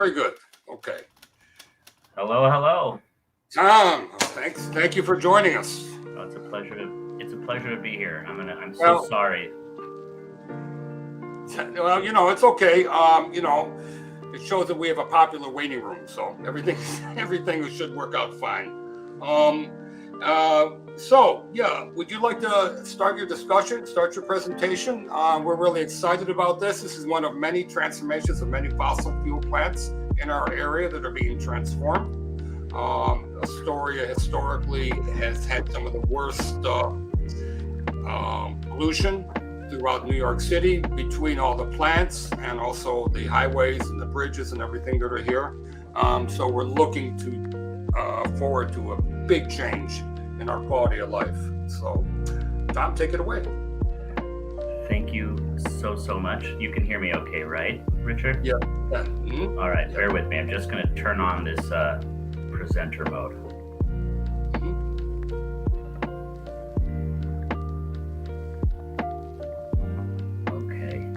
Very good. Okay. Hello. Tom, thank you for joining us. Oh, it's a pleasure to be here. I'm so sorry. Well, it's okay. It shows that we have a popular waiting room, so everything should work out fine. Would you like to start your discussion, start your presentation? We're really excited about this. This is one of many transformations of many fossil fuel plants in our area that are being transformed. Astoria historically has had some of the worst pollution throughout New York City between all the plants and also the highways and the bridges and everything that are here. So we're looking forward to a big change in our quality of life. So, Tom, take it away. Thank you so much. You can hear me okay, right, Richard? Yeah. Mm-hmm. All right, bear with me. I'm just going to turn on this presenter mode. Okay.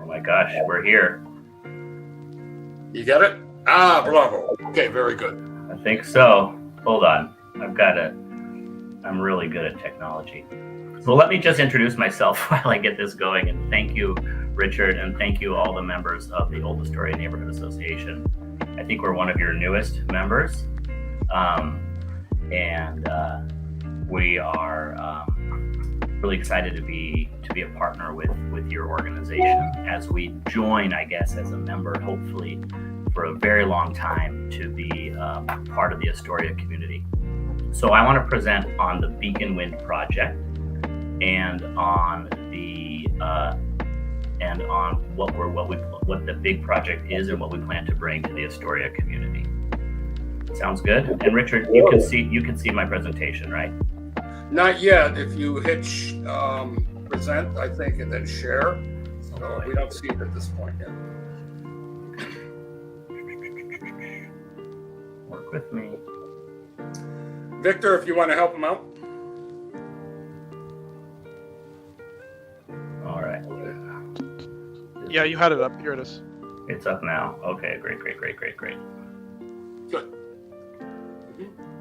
Oh my gosh, we're here. You got it? Bravo. Okay, very good. I think so. Hold on. I'm really good at technology. So let me just introduce myself while I get this going. And thank you, Richard, and thank you all the members of the Old Astoria Neighborhood Association. I think we're one of your newest members. We are really excited to be a partner with your organization as we join, I guess, as a member, hopefully, for a very long time to be part of the Astoria community. So I want to present on the Beacon Wind project and on what the big project is and what we plan to bring to the Astoria community. Sounds good? And Richard, you can see my presentation, right? Not yet. If you hit present, I think, and then share. So we don't see it at this point yet. Work with me. Victor, if you want to help him out. All right. Yeah, you had it up. Here it is. It's up now. Okay, great. Good.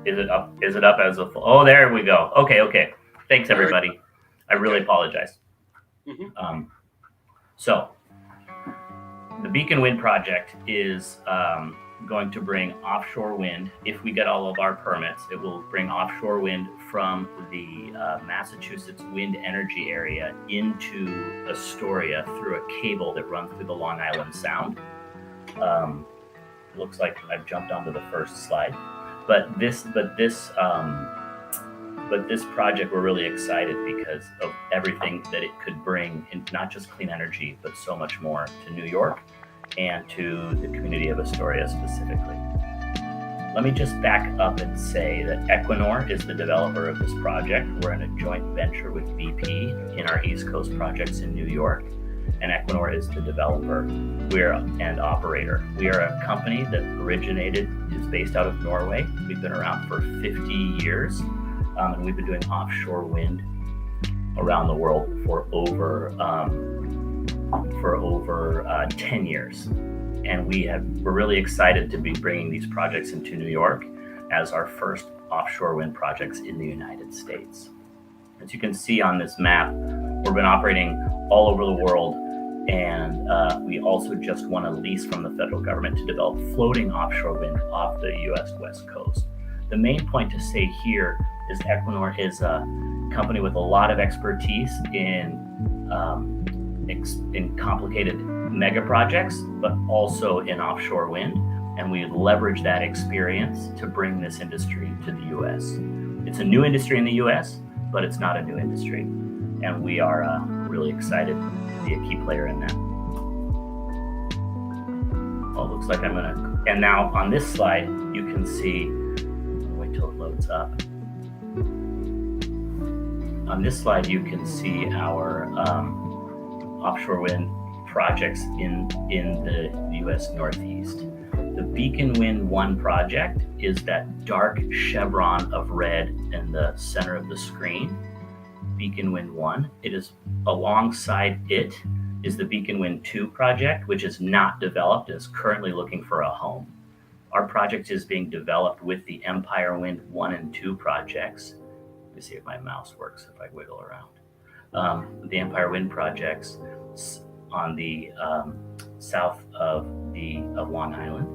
Is it up? Is it up as a full? Oh, there we go. Okay. Thanks, everybody. I really apologize. Mm-hmm. So, the Beacon Wind project is going to bring offshore wind. If we get all of our permits, it will bring offshore wind from the Massachusetts wind energy area into Astoria through a cable that runs through the Long Island Sound. Looks like I've jumped onto the first slide. But this project, we're really excited because of everything that it could bring in not just clean energy, but so much more to New York and to the community of Astoria specifically. Let me just back up and say that Equinor is the developer of this project. We're in a joint venture with BP in our East Coast projects in New York, and Equinor is the developer and operator. We are a company that is based out of Norway. We've been around for 50 years, and we've been doing offshore wind around the world for over 10 years. And we're really excited to be bringing these projects into New York as our first offshore wind projects in the United States. As you can see on this map, we've been operating all over the world, and we also just won a lease from the federal government to develop floating offshore wind off the U.S. West Coast. The main point to say here is Equinor is a company with a lot of expertise in complicated mega projects, but also in offshore wind. And we leverage that experience to bring this industry to the U.S. It's a new industry in the U.S., but it's not a new industry. And we are really excited to be a key player in that. Well, it looks like and now on this slide, you can see, wait till it loads up. On this slide, you can see our offshore wind projects in the U.S. Northeast. The Beacon Wind 1 project is that dark chevron of red in the center of the screen. Beacon Wind 1. It is alongside it is the Beacon Wind 2 project, which is not developed and is currently looking for a home. Our project is being developed with the Empire Wind 1 and 2 projects. Let me see if my mouse works if I wiggle around. The Empire Wind projects on the south of Long Island.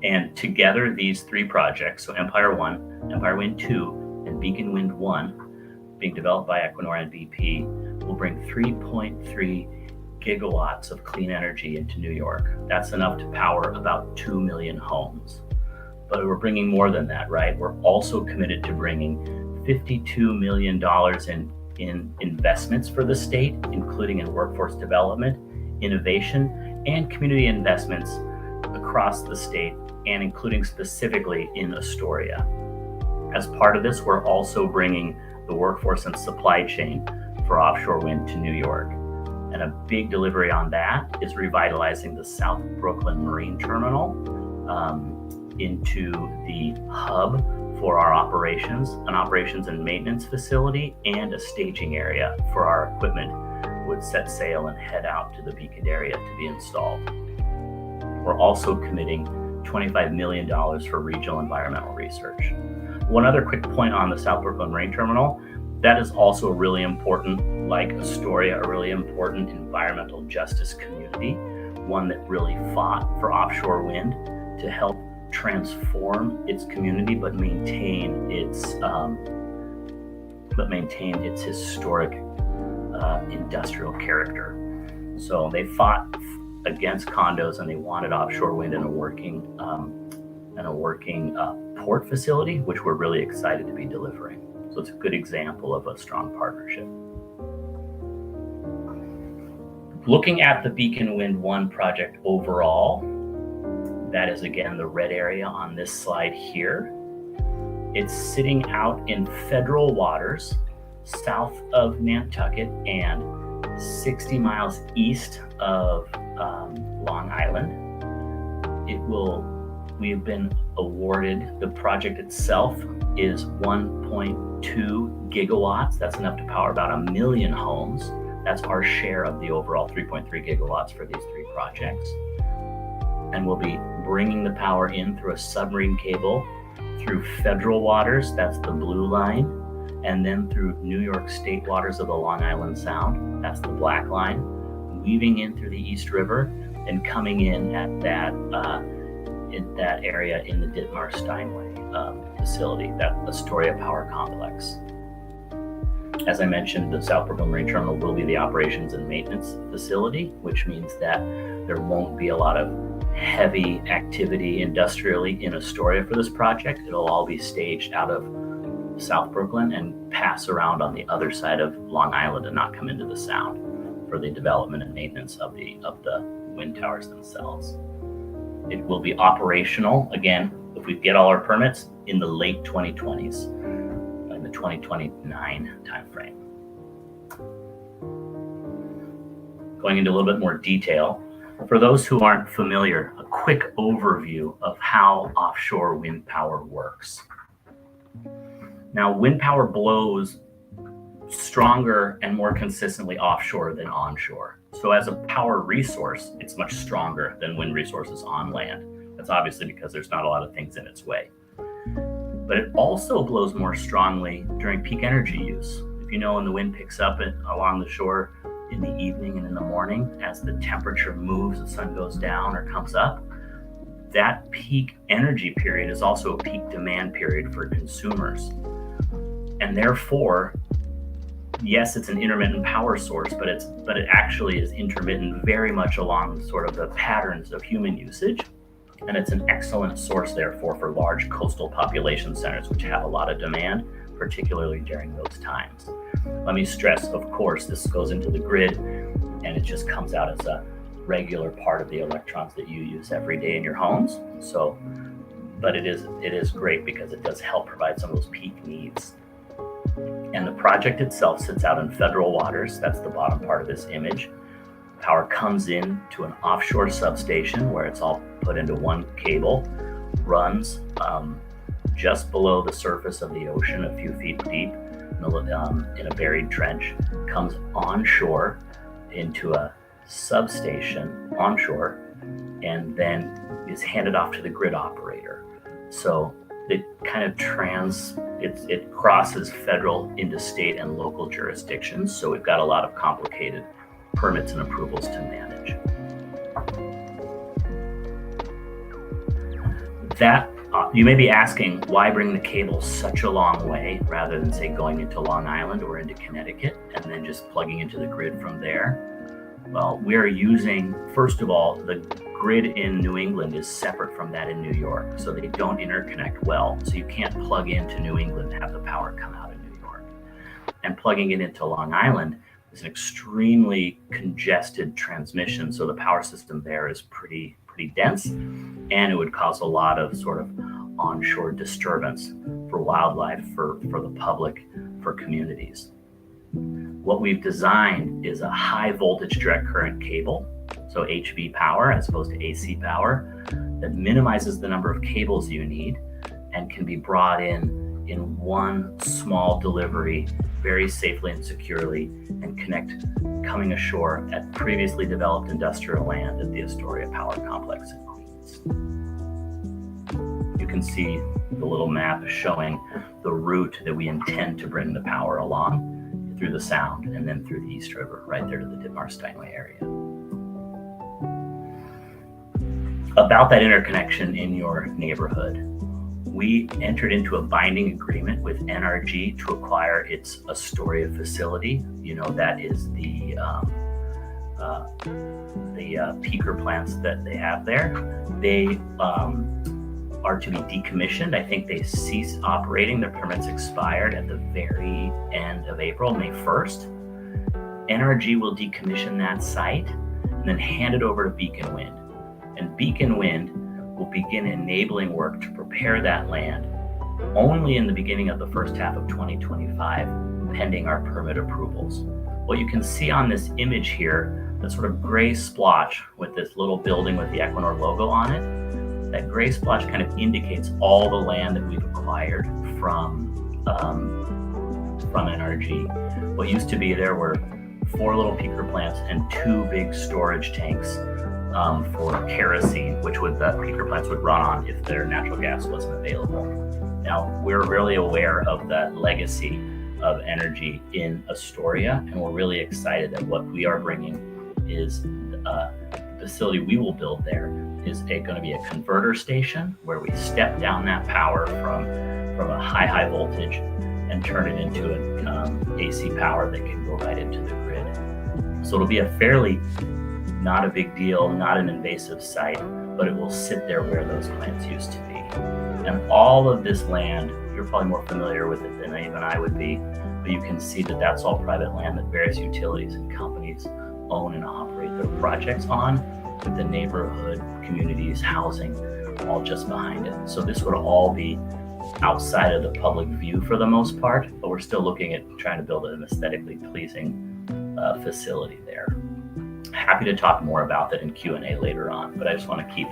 And together, these three projects, so Empire 1, Empire Wind 2, and Beacon Wind 1, being developed by Equinor and BP, will bring 3.3 gigawatts of clean energy into New York. That's enough to power about 2 million homes. But we're bringing more than that, right? We're also committed to bringing $52 million in investments for the state, including in workforce development, innovation, and community investments across the state, and including specifically in Astoria. As part of this, we're also bringing the workforce and supply chain for offshore wind to New York. And a big delivery on that is revitalizing the South Brooklyn Marine Terminal into the hub for our operations, an operations and maintenance facility, and a staging area for our equipment would set sail and head out to the Beacon area to be installed. We're also committing $25 million for regional environmental research. One other quick point on the South Brooklyn Marine Terminal, that is also really important, like Astoria, a really important environmental justice community, one that really fought for offshore wind to help transform its community, but maintain its historic industrial character. So they fought against condos, and they wanted offshore wind in a working port facility, which we're really excited to be delivering. So it's a good example of a strong partnership. Looking at the Beacon Wind 1 project overall, that is again the red area on this slide here. It's sitting out in federal waters south of Nantucket and 60 miles east of Long Island. We have been awarded, the project itself is 1.2 gigawatts. That's enough to power about 1 million homes. That's our share of the overall 3.3 gigawatts for these three projects. And we'll be bringing the power in through a submarine cable through federal waters, that's the blue line, and then through New York State waters of the Long Island Sound, that's the black line, weaving in through the East River and coming in at that area in the Ditmar Steinway facility, that Astoria Power Complex. As I mentioned, the South Brooklyn Marine Terminal will be the operations and maintenance facility, which means that there won't be a lot of heavy activity industrially in Astoria for this project. It'll all be staged out of South Brooklyn and pass around on the other side of Long Island and not come into the Sound for the development and maintenance of the wind towers themselves. It will be operational, again, if we get all our permits, in the late 2020s, in the 2029 timeframe. Going into a little bit more detail, for those who aren't familiar, a quick overview of how offshore wind power works. Now, wind power blows stronger and more consistently offshore than onshore. So as a power resource, it's much stronger than wind resources on land. That's obviously because there's not a lot of things in its way. But it also blows more strongly during peak energy use. If you know, when the wind picks up along the shore in the evening and in the morning, as the temperature moves, the sun goes down or comes up, that peak energy period is also a peak demand period for consumers. And therefore, yes, it's an intermittent power source, but it actually is intermittent very much along sort of the patterns of human usage. And it's an excellent source, therefore, for large coastal population centers, which have a lot of demand, particularly during those times. Let me stress, of course, this goes into the grid, and it just comes out as a regular part of the electrons that you use every day in your homes. So, but it is great because it does help provide some of those peak needs. And the project itself sits out in federal waters. That's the bottom part of this image. Power comes in to an offshore substation where it's all put into one cable, runs just below the surface of the ocean, a few feet deep, in a buried trench, comes onshore into a substation onshore, and then is handed off to the grid operator. So it kind of it crosses federal into state and local jurisdictions. So we've got a lot of complicated permits and approvals to manage. That you may be asking, why bring the cable such a long way rather than, say, going into Long Island or into Connecticut and then just plugging into the grid from there? Well, we're using, first of all, the grid in New England is separate from that in New York, so they don't interconnect well. So you can't plug into New England and have the power come out of New York. And plugging it into Long Island is an extremely congested transmission, so the power system there is pretty dense, and it would cause a lot of sort of onshore disturbance for wildlife, for the public, for communities. What we've designed is a high voltage direct current cable, so HV power as opposed to AC power, that minimizes the number of cables you need and can be brought in one small delivery very safely and securely, and connect coming ashore at previously developed industrial land at the Astoria Power Complex in Queens. You can see the little map showing the route that we intend to bring the power along through the Sound and then through the East River, right there to the Ditmar-Steinway area. About that interconnection in your neighborhood, we entered into a binding agreement with NRG to acquire its Astoria facility. You know, that is the peaker plants that they have there. They are to be decommissioned. I think they ceased operating. Their permits expired at the very end of April, May 1st. NRG will decommission that site and then hand it over to Beacon Wind. And Beacon Wind will begin enabling work to prepare that land only in the beginning of the first half of 2025, pending our permit approvals. What you can see on this image here, that sort of gray splotch with this little building with the Equinor logo on it, that gray splotch kind of indicates all the land that we've acquired from NRG. What used to be there were 4 little peaker plants and 2 big storage tanks for kerosene, which the peaker plants would run on if their natural gas wasn't available. Now, we're really aware of the legacy of energy in Astoria, and we're really excited that what we are bringing is the facility we will build there is going to be a converter station where we step down that power from a high voltage and turn it into an AC power that can go right into the grid. So it'll be a fairly not a big deal, not an invasive site, but it will sit there where those plants used to be. And all of this land, you're probably more familiar with it than even I would be, but you can see that that's all private land that various utilities and companies own and operate their projects on, with the neighborhood, communities, housing, all just behind it. So this would all be outside of the public view for the most part, but we're still looking at trying to build an aesthetically pleasing facility there. Happy to talk more about that in Q&A later on, but I just want to keep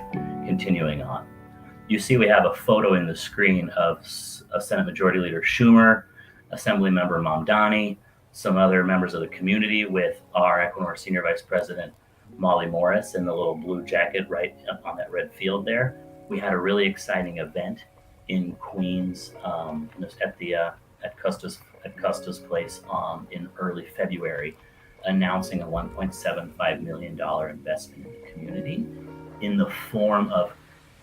continuing on. You see we have a photo in the screen of Senate Majority Leader Schumer, Assembly Member Mamdani, some other members of the community, with our Equinor Senior Vice President Molly Morris in the little blue jacket right up on that red field there. We had a really exciting event in Queens at Custa's Place in early February, announcing a $1.75 million investment in the community in the form of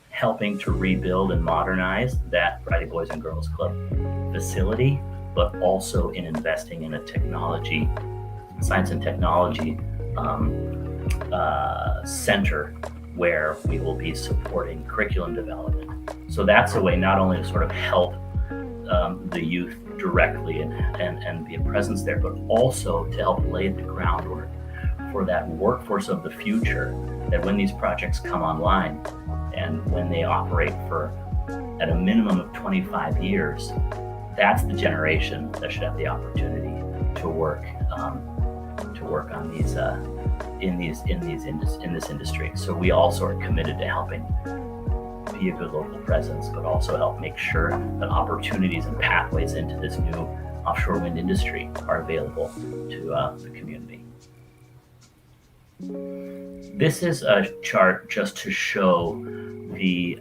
helping to rebuild and modernize that Friday Boys and Girls Club facility, but also in investing in a science and technology center where we will be supporting curriculum development. So that's a way not only to sort of help the youth directly and be a presence there, but also to help lay the groundwork for that workforce of the future, that when these projects come online and when they operate for at a minimum of 25 years, that's the generation that should have the opportunity to work on in this industry. So we also are committed to helping be a good local presence, but also help make sure that opportunities and pathways into this new offshore wind industry are available to the community. This is a chart just to show the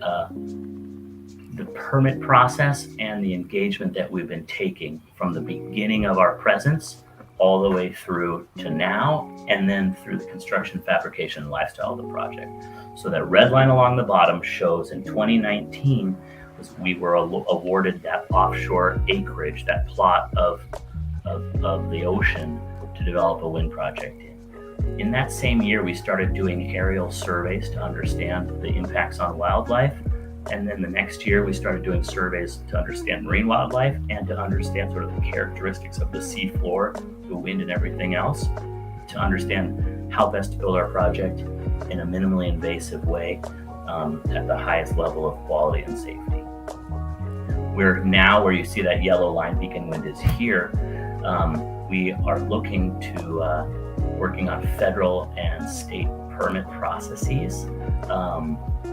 permit process and the engagement that we've been taking from the beginning of our presence all the way through to now, and then through the construction, fabrication, and lifestyle of the project. So that red line along the bottom shows in 2019 we were awarded that offshore acreage, that plot of the ocean to develop a wind project in. In that same year, we started doing aerial surveys to understand the impacts on wildlife. And then the next year, we started doing surveys to understand marine wildlife and to understand sort of the characteristics of the sea floor, the wind and everything else, to understand how best to build our project in a minimally invasive way at the highest level of quality and safety. We're now, where you see that yellow line, Beacon Wind is here, we are looking to working on federal and state permit processes.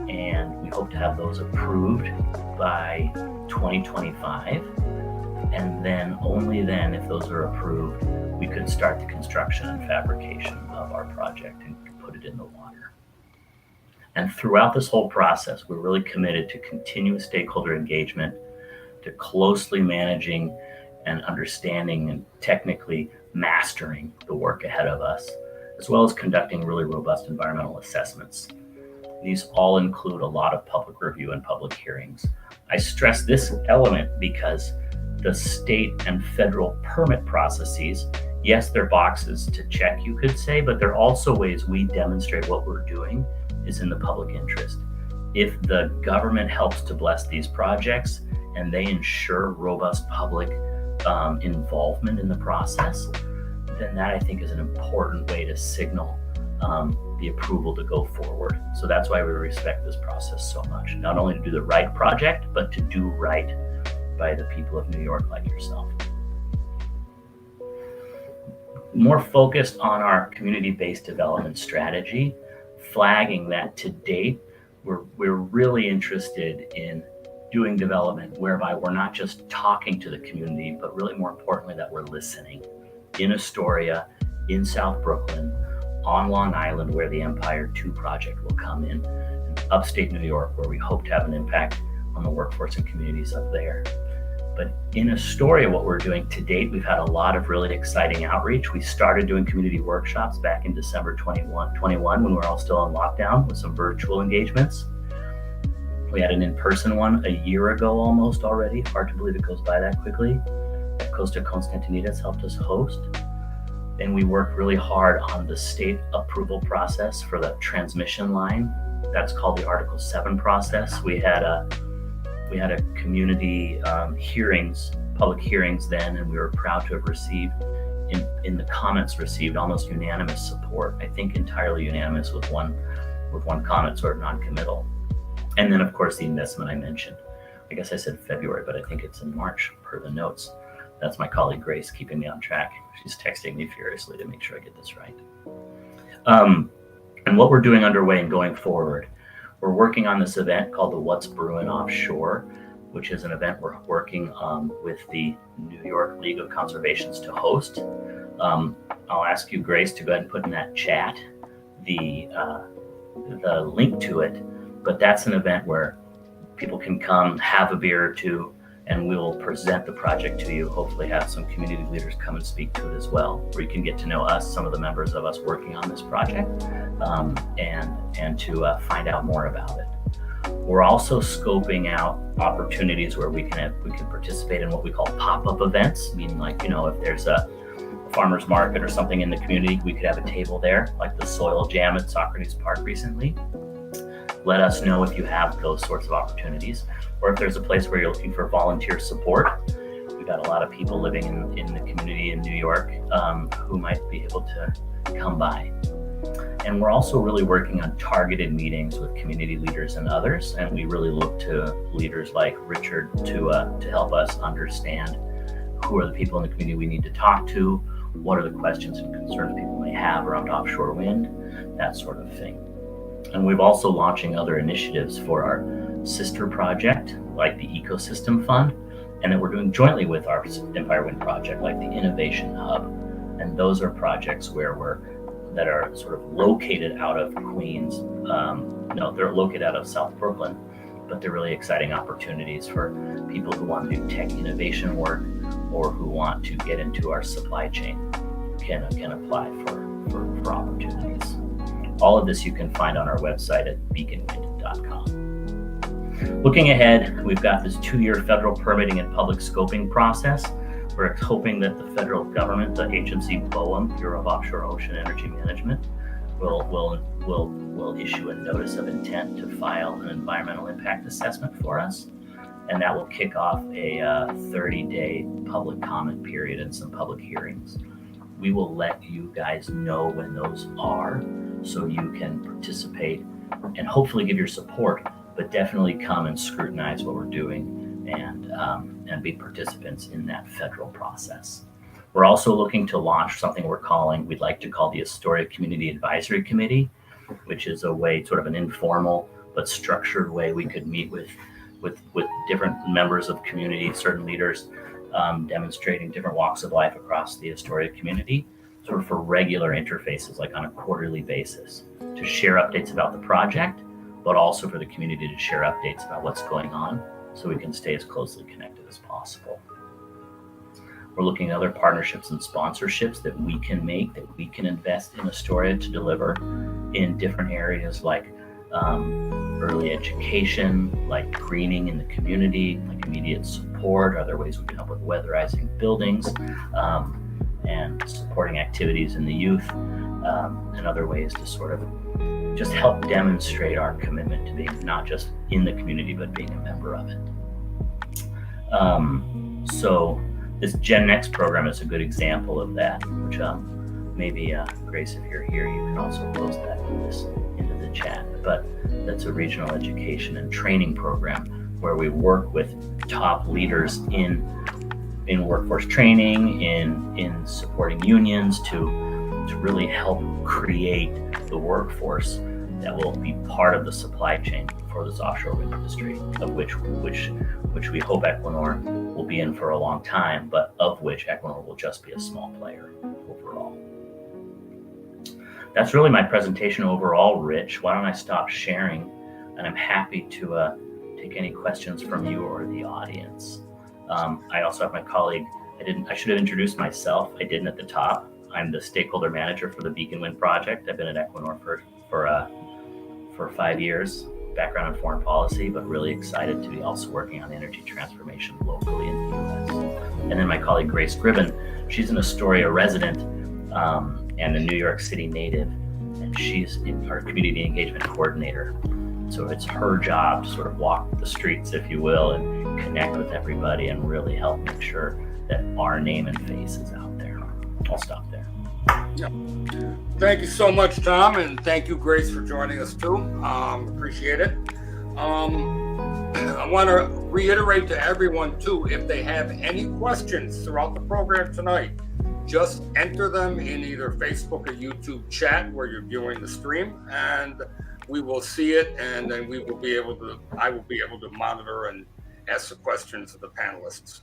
And we hope to have those approved by 2025. And then only then, if those are approved, we could start the construction and fabrication of our project and put it in the water. And throughout this whole process, we're really committed to continuous stakeholder engagement, to closely managing and understanding and technically mastering the work ahead of us, as well as conducting really robust environmental assessments. These all include a lot of public review and public hearings. I stress this element because the state and federal permit processes, yes, they're boxes to check, you could say, but they're also ways we demonstrate what we're doing is in the public interest. If the government helps to bless these projects and they ensure robust public involvement in the process, then that I think is an important way to signal the approval to go forward. So that's why we respect this process so much. Not only to do the right project, but to do right by the people of New York like yourself. More focused on our community-based development strategy, flagging that to date, we're really interested in doing development whereby we're not just talking to the community, but really more importantly that we're listening. In Astoria, in South Brooklyn, on Long Island, where the Empire 2 project will come in, and upstate New York, where we hope to have an impact on the workforce and communities up there. But in Astoria, what we're doing to date, we've had a lot of really exciting outreach. We started doing community workshops back in December 21 when we were all still on lockdown, with some virtual engagements. We had an in-person one a year ago almost already. Hard to believe it goes by that quickly. That Costa Constantinides helped us host. And we worked really hard on the state approval process for the transmission line. That's called the Article 7 process. We had a community public hearings then, and we were proud to have received, in the comments received, almost unanimous support. I think entirely unanimous with one comment sort of non-committal. And then of course the investment I mentioned. I guess I said February, but I think it's in March per the notes. That's my colleague Grace keeping me on track. She's texting me furiously to make sure I get this right. And what we're doing underway and going forward, we're working on this event called the What's Brewing Offshore, which is an event we're working with the New York League of Conservations to host. I'll ask you, Grace, to go ahead and put in that chat the link to it. But that's an event where people can come, have a beer or two, and we'll present the project to you. Hopefully have some community leaders come and speak to it as well, where you can get to know us, some of the members of us working on this project, and to find out more about it. We're also scoping out opportunities where we can participate in what we call pop-up events, meaning like, if there's a farmer's market or something in the community, we could have a table there, like the Soil Jam at Socrates Park recently. Let us know if you have those sorts of opportunities, or if there's a place where you're looking for volunteer support. We've got a lot of people living in the community in New York who might be able to come by. And we're also really working on targeted meetings with community leaders and others, and we really look to leaders like Richard to help us understand who are the people in the community we need to talk to, what are the questions and concerns people may have around offshore wind, that sort of thing. And we've also launching other initiatives for our sister project, like the Ecosystem Fund, and that we're doing jointly with our Empire Wind project, like the Innovation Hub. And those are projects that are sort of located out of Queens. No, they're located out of South Brooklyn, but they're really exciting opportunities for people who want to do tech innovation work or who want to get into our supply chain can apply for opportunities. All of this you can find on our website at beaconwind.com. Looking ahead, we've got this 2-year federal permitting and public scoping process. We're hoping that the federal government, the agency BOEM, Bureau of Offshore Ocean Energy Management, will issue a notice of intent to file an environmental impact assessment for us. And that will kick off a 30-day public comment period and some public hearings. We will let you guys know when those are so you can participate and hopefully give your support, but definitely come and scrutinize what we're doing and be participants in that federal process. We're also looking to launch something we'd like to call the Astoria Community Advisory Committee, which is a way, sort of an informal but structured way we could meet with different members of community, certain leaders, demonstrating different walks of life across the Astoria community, sort of for regular interfaces, like on a quarterly basis, to share updates about the project, but also for the community to share updates about what's going on so we can stay as closely connected as possible. We're looking at other partnerships and sponsorships that we can make, that we can invest in Astoria to deliver in different areas like early education, like greening in the community, like immediate support, other ways we can help with weatherizing buildings, and supporting activities in the youth, and other ways to sort of just help demonstrate our commitment to being not just in the community, but being a member of it. So this Gen Next program is a good example of that, which maybe Grace, if you're here, you can also post that into the chat. But that's a regional education and training program where we work with top leaders in workforce training, in supporting unions to really help create the workforce that will be part of the supply chain for this offshore wind industry, of which we hope Equinor will be in for a long time, but of which Equinor will just be a small player overall. That's really my presentation overall, Rich. Why don't I stop sharing? And I'm happy to take any questions from you or the audience. I also have my colleague. I should have introduced myself. I didn't at the top. I'm the stakeholder manager for the Beacon Wind project. I've been at Equinor for 5 years. Background in foreign policy, but really excited to be also working on energy transformation locally in the U.S. And then my colleague Grace Gribben, she's an Astoria resident and a New York City native, and she's our community engagement coordinator. So it's her job to sort of walk the streets, if you will, and connect with everybody and really help make sure that our name and face is out there. I'll stop there. Yeah. Thank you so much, Tom, and thank you, Grace, for joining us too. Appreciate it. I want to reiterate to everyone too, if they have any questions throughout the program tonight, just enter them in either Facebook or YouTube chat where you're viewing the stream, and we will see it, and then I will be able to monitor and ask the questions of the panelists.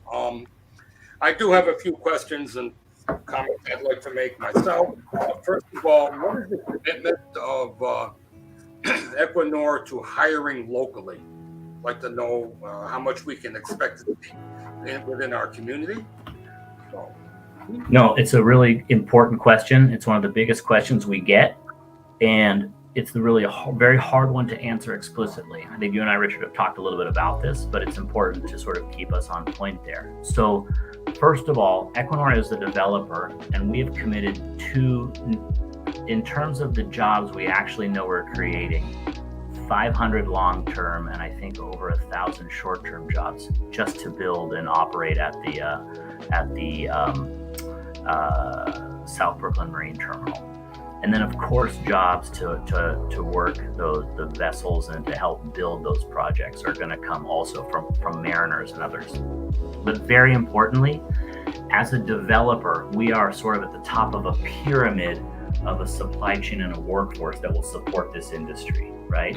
I do have a few questions and comments I'd like to make myself. First of all, what is the commitment of Equinor to hiring locally? I'd like to know how much we can expect to be within our community. So. No, it's a really important question. It's one of the biggest questions we get, and it's really a very hard one to answer explicitly. I think you and I, Richard, have talked a little bit about this, but it's important to sort of keep us on point there. So first of all, Equinor is the developer, and we have committed to, in terms of the jobs we actually know we're creating, 500 long-term and I think over 1,000 short-term jobs just to build and operate at the South Brooklyn Marine Terminal. And then, of course, jobs to work the vessels and to help build those projects are going to come also from mariners and others. But very importantly, as a developer, we are sort of at the top of a pyramid of a supply chain and a workforce that will support this industry, right?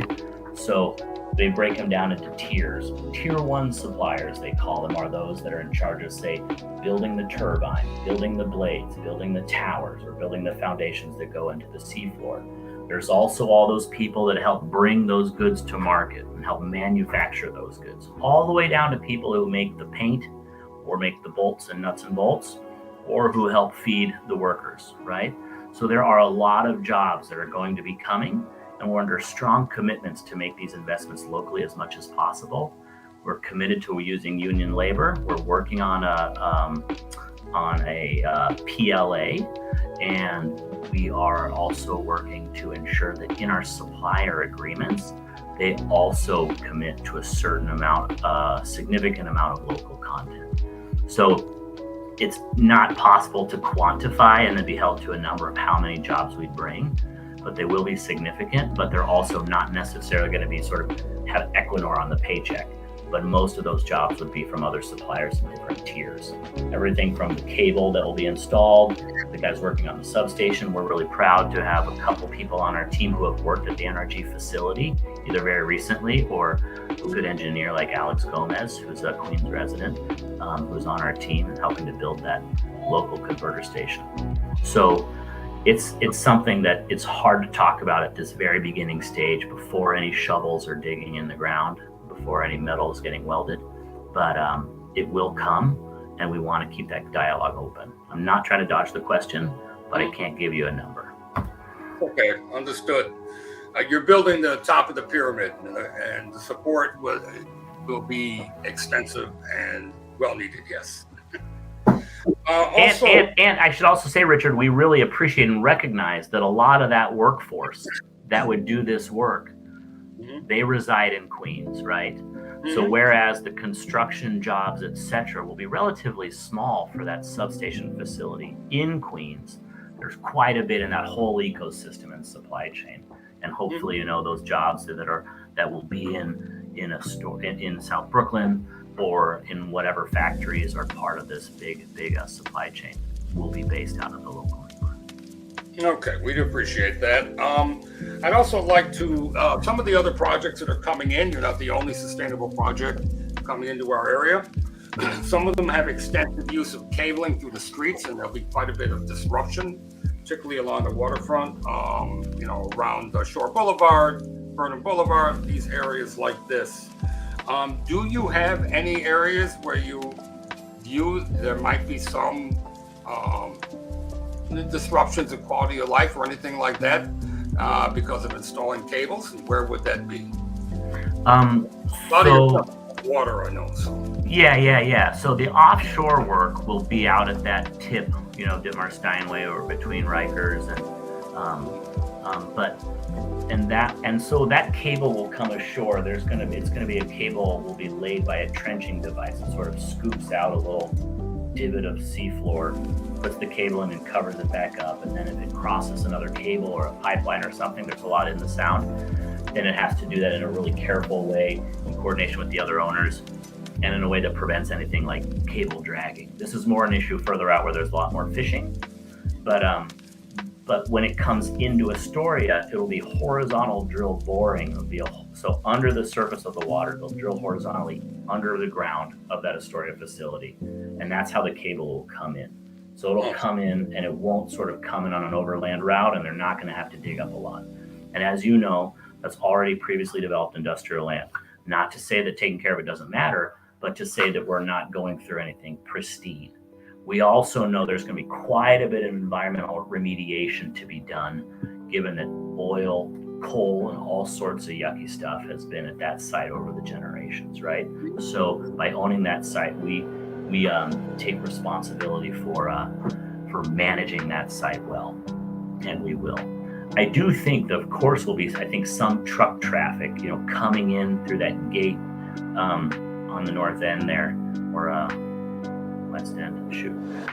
So they break them down into tiers. Tier 1 suppliers, they call them, are those that are in charge of, say, building the turbine, building the blades, building the towers, or building the foundations that go into the seafloor. There's also all those people that help bring those goods to market and help manufacture those goods, all the way down to people who make the paint or make the bolts and nuts and bolts, or who help feed the workers, right? So there are a lot of jobs that are going to be coming, and we're under strong commitments to make these investments locally as much as possible. We're committed to using union labor. We're working on a PLA, and we are also working to ensure that in our supplier agreements, they also commit to a certain amount, significant amount of local content. So it's not possible to quantify and then be held to a number of how many jobs we bring, but they will be significant, but they're also not necessarily going to be sort of have Equinor on the paycheck. But most of those jobs would be from other suppliers in different tiers. Everything from the cable that will be installed, the guys working on the substation. We're really proud to have a couple people on our team who have worked at the NRG facility, either very recently or a good engineer like Alex Gomez, who's a Queens resident, who's on our team and helping to build that local converter station. So it's something that it's hard to talk about at this very beginning stage before any shovels are digging in the ground, before any metal is getting welded, but it will come, and we want to keep that dialogue open. I'm not trying to dodge the question, but I can't give you a number. Okay, understood. You're building the top of the pyramid, and the support will be extensive and well needed, yes. And I should also say, Richard, we really appreciate and recognize that a lot of that workforce that would do this work, they reside in Queens, right? So whereas the construction jobs, et cetera, will be relatively small for that substation facility in Queens, there's quite a bit in that whole ecosystem and supply chain. And hopefully, those jobs that will be in South Brooklyn or in whatever factories are part of this big supply chain will be based out of the local neighborhood. Okay, we'd appreciate that. I'd also like to, some of the other projects that are coming in, you're not the only sustainable project coming into our area. Some of them have extensive use of cabling through the streets, and there'll be quite a bit of disruption, particularly along the waterfront, around Shore Boulevard, Vernon Boulevard, these areas like this. Do you have any areas where you view there might be some disruptions in quality of life or anything like that because of installing cables? And where would that be? Water, I know. So. Yeah. So the offshore work will be out at that tip, Dittmar Steinway or between Rikers and so that cable will come ashore. It's going to be a cable will be laid by a trenching device. It sort of scoops out a little divot of seafloor, puts the cable in and covers it back up. And then if it crosses another cable or a pipeline or something, there's a lot in the sound, then it has to do that in a really careful way in coordination with the other owners and in a way that prevents anything like cable dragging. This is more an issue further out where there's a lot more fishing. But when it comes into Astoria, it'll be horizontal drill boring. So under the surface of the water, they'll drill horizontally under the ground of that Astoria facility. And that's how the cable will come in. So it'll come in and it won't sort of come in on an overland route, and they're not going to have to dig up a lot. And as you know, that's already previously developed industrial land. Not to say that taking care of it doesn't matter, but to say that we're not going through anything pristine. We also know there's going to be quite a bit of environmental remediation to be done, given that oil, coal, and all sorts of yucky stuff has been at that site over the generations, right? So by owning that site, we take responsibility for managing that site well, and we will. I do think that, of course, will be, some truck traffic, coming in through that gate on the north end there, or west end,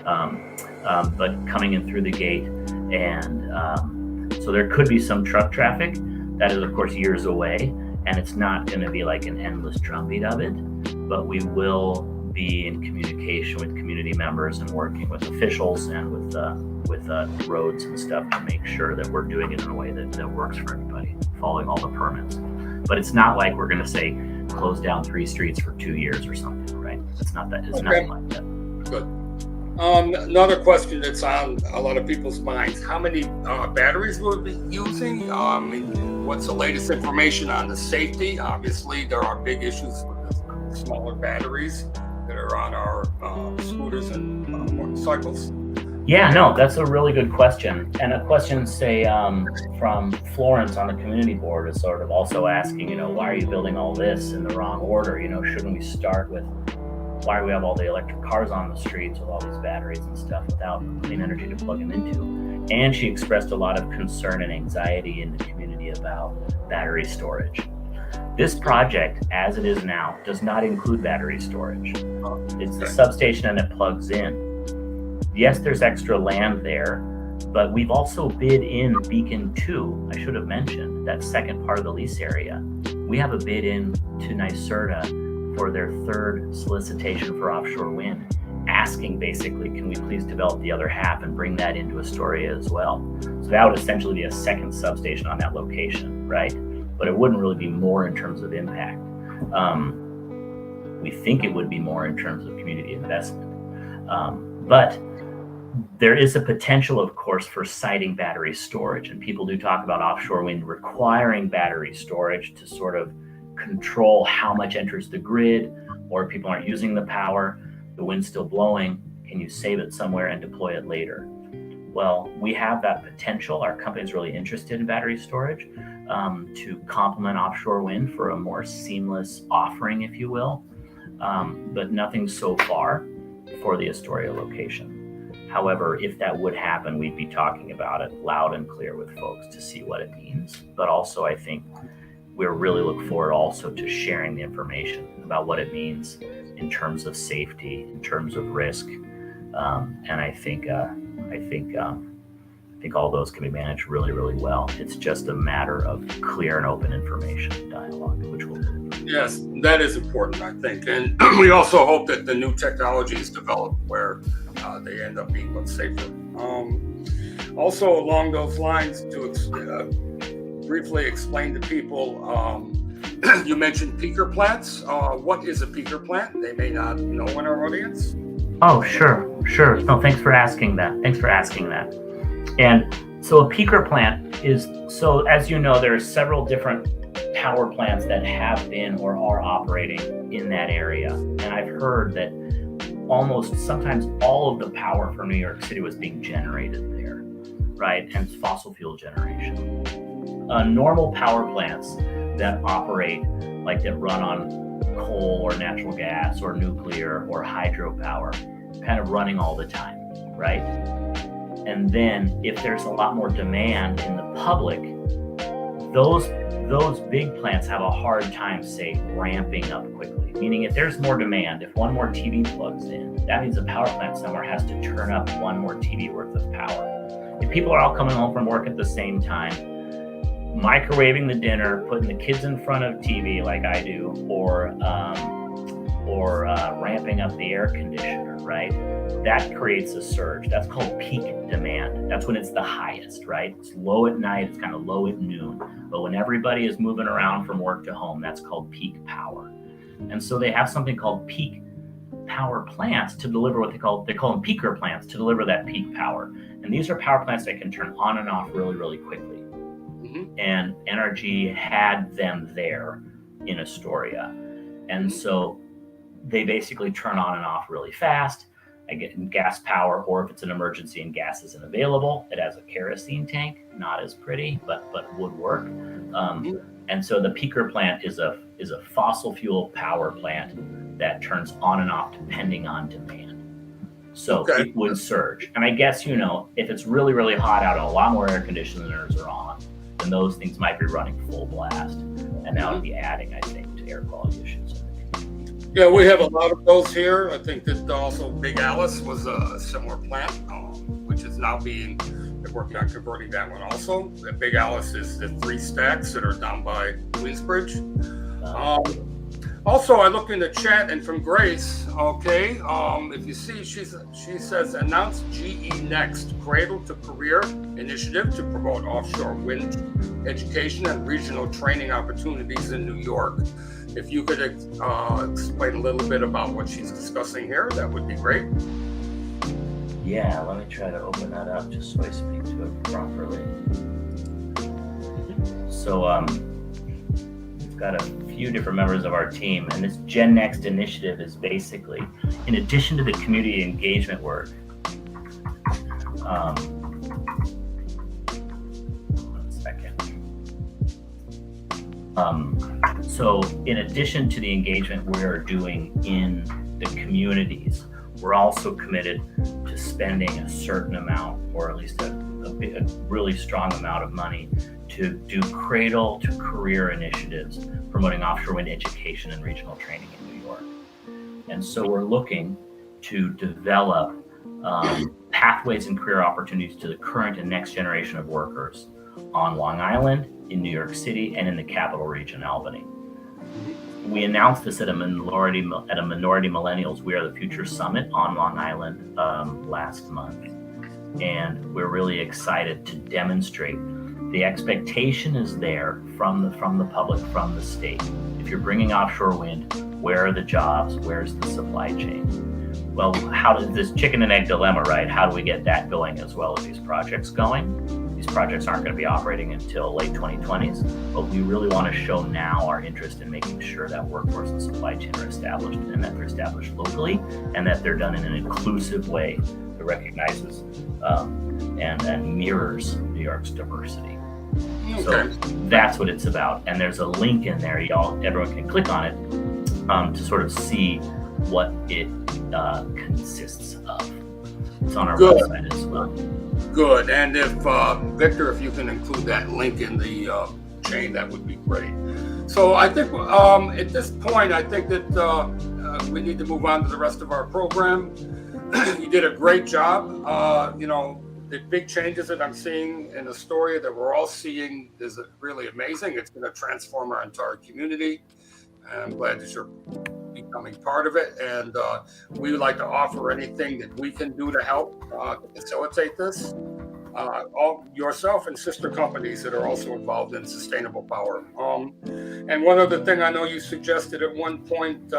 but coming in through the gate. And so there could be some truck traffic. That is, of course, years away, and it's not going to be like an endless drumbeat of it, but we will be in communication with community members and working with officials and with roads and stuff to make sure that we're doing it in a way that works for everybody, following all the permits. But it's not like we're going to say close down 3 streets for 2 years or something, right? It's not that. It's nothing like that. Good. Another question that's on a lot of people's minds: how many batteries will we be using? What's the latest information on the safety? Obviously, there are big issues with the smaller batteries that are on our scooters and motorcycles. Yeah, no, that's a really good question. And a question, say, from Florence on the community board is sort of also asking, why are you building all this in the wrong order? Shouldn't we start with why do we have all the electric cars on the streets with all these batteries and stuff without clean energy to plug them into? And she expressed a lot of concern and anxiety in the community about battery storage. This project, as it is now, does not include battery storage. It's the substation and it plugs in. Yes, there's extra land there, but we've also bid in Beacon 2. I should have mentioned that second part of the lease area. We have a bid in to NYSERDA for their 3rd solicitation for offshore wind, asking basically, can we please develop the other half and bring that into Astoria as well? So that would essentially be a second substation on that location, right? But it wouldn't really be more in terms of impact. We think it would be more in terms of community investment. But there is a potential, of course, for siting battery storage, and people do talk about offshore wind requiring battery storage to sort of control how much enters the grid, or if people aren't using the power, the wind's still blowing, can you save it somewhere and deploy it later? Well, we have that potential. Our company's really interested in battery storage to complement offshore wind for a more seamless offering, if you will, but nothing so far for the Astoria location. However, if that would happen, we'd be talking about it loud and clear with folks to see what it means. But also, I think we really look forward also to sharing the information about what it means in terms of safety, in terms of risk, and I think all those can be managed really, really well. It's just a matter of clear and open information dialogue, which will do. Yes, that is important, I think, and we also hope that the new technology is developed where they end up being much safer. Also, along those lines, to briefly explain to people, you mentioned peaker plants. What is a peaker plant? They may not know in our audience. Oh, sure. No, thanks for asking that. And so a peaker plant is, so as you know, there are several different power plants that have been or are operating in that area. And I've heard that almost sometimes all of the power from New York City was being generated there, right? And it's fossil fuel generation. Normal power plants that operate, like that run on coal or natural gas or nuclear or hydropower, kind of running all the time, right? And then if there's a lot more demand in the public, those big plants have a hard time, say, ramping up quickly. Meaning if there's more demand, if one more TV plugs in, that means a power plant somewhere has to turn up one more TV worth of power. If people are all coming home from work at the same time, microwaving the dinner, putting the kids in front of TV like I do, or ramping up the air conditioner, right? That creates a surge. That's called peak demand. That's when it's the highest, right? It's low at night, it's kind of low at noon. But when everybody is moving around from work to home, that's called peak power. And so they have something called peak power plants to deliver what they call them peaker plants to deliver that peak power. And these are power plants that can turn on and off really, really quickly. Mm-hmm. And NRG had them there in Astoria. And so they basically turn on and off really fast. I get gas power, or if it's an emergency and gas isn't available, it has a kerosene tank, not as pretty, but would work. And so the peaker plant is a fossil fuel power plant that turns on and off depending on demand. So It would surge. And I guess, if it's really, really hot out and a lot more air conditioners are on, then those things might be running full blast. And that would be adding, I think, to air quality issues. Yeah, we have a lot of those here. I think that also Big Alice was a similar plant, which is now they're working on converting that one also. The Big Alice is the 3 stacks that are down by Queensbridge. Also, I looked in the chat and from Grace, okay, if you see, she says, announce GE Next, Cradle to Career Initiative to promote offshore wind education and regional training opportunities in New York. If you could explain a little bit about what she's discussing here, that would be great. Yeah, let me try to open that up just so I speak to it properly. So, we've got a few different members of our team, and this Gen Next initiative is basically, in addition to the community engagement work, one second. So in addition to the engagement we're doing in the communities, we're also committed to spending a certain amount, or at least a really strong amount of money to do cradle to career initiatives promoting offshore wind education and regional training in New York. And so we're looking to develop pathways and career opportunities to the current and next generation of workers on Long Island, in New York City, and in the capital region, Albany. We announced this at a Minority Millennials We Are the Future Summit on Long Island last month. And we're really excited to demonstrate the expectation is there from the public, from the state. If you're bringing offshore wind, where are the jobs? Where's the supply chain? Well, how does this chicken and egg dilemma, right? How do we get that going as well as these projects going? These projects aren't going to be operating until late 2020s, but we really want to show now our interest in making sure that workforce and supply chain are established, and that they're established locally, and that they're done in an inclusive way that recognizes and mirrors New York's diversity. Okay. So that's what it's about. And there's a link in there. Everyone can click on it to sort of see what it consists of. It's on our website as well. Good. And if Victor, if you can include that link in the chain, that would be great. So I think at this point, I think that we need to move on to the rest of our program. You did a great job. The big changes that I'm seeing in Astoria that we're all seeing is really amazing. It's going to transform our entire community. And I'm glad that you're becoming part of it. And we would like to offer anything that we can do to help facilitate this. All yourself and sister companies that are also involved in sustainable power. And one other thing I know you suggested at one point,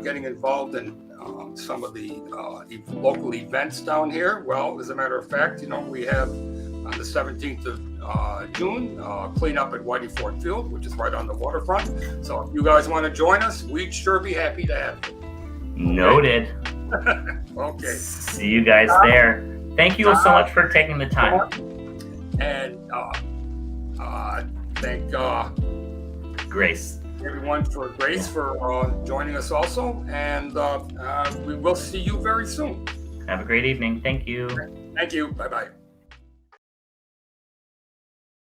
getting involved in some of the local events down here. Well, as a matter of fact, we have on the 17th of June, clean up at Whitey Ford Field, which is right on the waterfront. So if you guys want to join us, we'd sure be happy to have you. Noted. Okay. See you guys there. Thank you so much for taking the time. And thank Grace. Everyone for joining us also. And we will see you very soon. Have a great evening. Thank you. Thank you. Bye-bye.